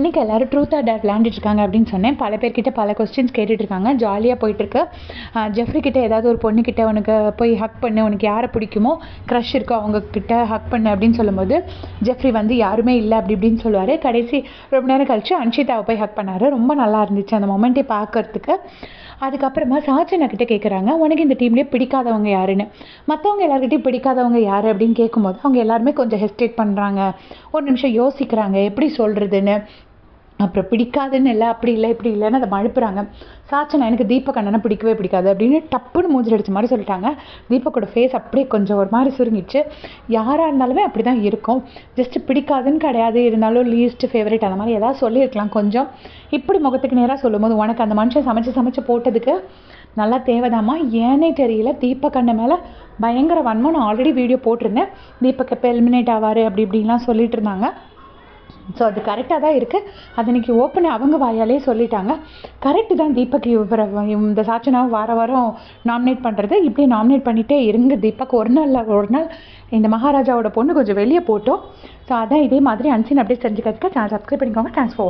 இன்றைக்கி எல்லோரும் truth or dare விளையாண்டுட்ருக்காங்க அப்படின்னு சொன்னேன். பல பேர்கிட்ட பல கொஸ்டின்ஸ் கேட்டுட்ருக்காங்க. ஜாலியாக போயிட்டுருக்கு. ஜெஃப்ரி கிட்டே ஏதாவது ஒரு பொண்ணுக்கிட்ட உனக்கு போய் ஹக் பண்ணு, உனக்கு யாரை பிடிக்குமோ க்ரஷ் இருக்கோ அவங்கக்கிட்ட ஹக் பண்ணு அப்படின்னு சொல்லும்போது ஜெஃப்ரி வந்து யாருமே இல்லை அப்படி இப்படின்னு சொல்லுவார். கடைசி ரொம்ப நேரம் கழிச்சு அன்ஷிதாவை போய் ஹக் பண்ணார். ரொம்ப நல்லா இருந்துச்சு அந்த மொமெண்ட்டை பார்க்கறதுக்கு. அதுக்கப்புறமா சாச்சனா கிட்டே கேட்குறாங்க, உனக்கு இந்த டீம்லேயே பிடிக்காதவங்க யாருன்னு. மற்றவங்க எல்லாருக்கிட்டையும் பிடிக்காதவங்க யார் அப்படின்னு கேட்கும்போது அவங்க எல்லாருமே கொஞ்சம் ஹெசிடேட் பண்ணுறாங்க, ஒரு நிமிஷம் யோசிக்கிறாங்க எப்படி சொல்கிறதுன்னு. அப்புறம் பிடிக்காதுன்னு இல்லை, அப்படி இல்லை இப்படி இல்லைன்னு அதை மழுப்புறாங்க. சாச்சனா எனக்கு தீபக் அண்ணனை பிடிக்கவே பிடிக்காது அப்படின்னு டப்புன்னு மூஞ்சில் அடிச்ச மாதிரி சொல்லிட்டாங்க. தீபக்கோட ஃபேஸ் அப்படியே கொஞ்சம் ஒரு மாதிரி சுருங்கிச்சு. யாராக இருந்தாலுமே அப்படி தான் இருக்கும். ஜஸ்ட்டு பிடிக்காதுன்னு கிடையாது, இருந்தாலும் லீஸ்ட் ஃபேவரட் அந்த மாதிரி ஏதாவது சொல்லியிருக்கலாம். கொஞ்சம் இப்படி முகத்துக்கு நேராக சொல்லும்போது உனக்கு அந்த மனுஷன் சமைச்சு போட்டதுக்கு நல்லா தேவைதாம்மா, ஏன்னே தெரியல. தீபக் அண்ணன் மேலே பயங்கர வன்மம். நான் ஆல்ரெடி வீடியோ போட்டிருந்தேன், தீபக் எப்போ எலிமினேட் ஆவார் அப்படி இப்படின்லாம் சொல்லிட்டு இருந்தாங்க. ஸோ அது கரெக்டாக தான் இருக்குது. அது இன்றைக்கி ஓப்பனாக அவங்க வாயாலே சொல்லிட்டாங்க. கரெக்டு தான். தீபக் இவரை இந்த சாச்சனாவை வாரம் நாமினேட் பண்ணுறது, இப்படி நாமினேட் பண்ணிகிட்டே இருங்க. தீபக் ஒரு நாள் இந்த மகாராஜாவோட பொண்ணு கொஞ்சம் வெளியே போட்டோம். ஸோ அதான் இதே மாதிரி அன்சீன் அப்படியே தெரிஞ்சுக்கிறதுக்கு சேனல் சப்ஸ்கிரைப் பண்ணிக்கோங்க. தேங்க்ஸ் ஃபார் வாட்சிங்.